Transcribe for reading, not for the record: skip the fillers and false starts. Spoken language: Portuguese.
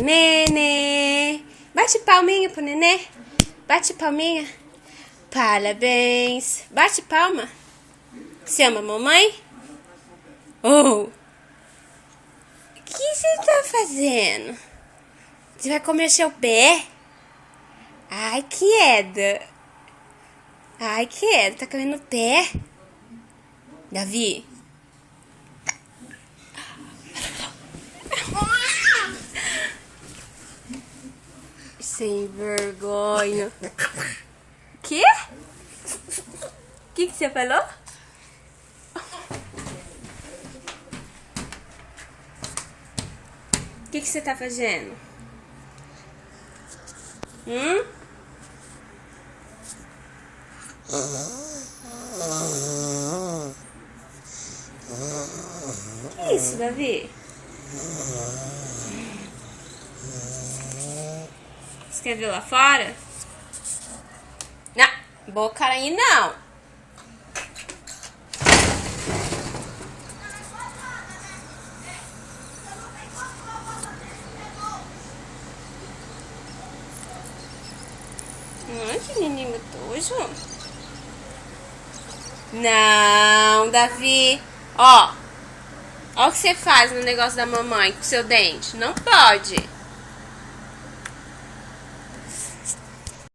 nenê. Bate palminha pro nenê. Bate palminha. Parabéns. Bate palma. Você ama a mamãe? Oh. O que você tá fazendo? Você vai comer seu pé? Ai, queda. Ai, queda. Tá comendo o pé? Davi? Sem vergonha. Quê? O que você falou? O que você tá fazendo? Que isso, Davi? Você quer ver lá fora? Não, boca aí não. Ai, que menino tojo. Não, Davi. Ó o que você faz no negócio da mamãe com seu dente. Não pode.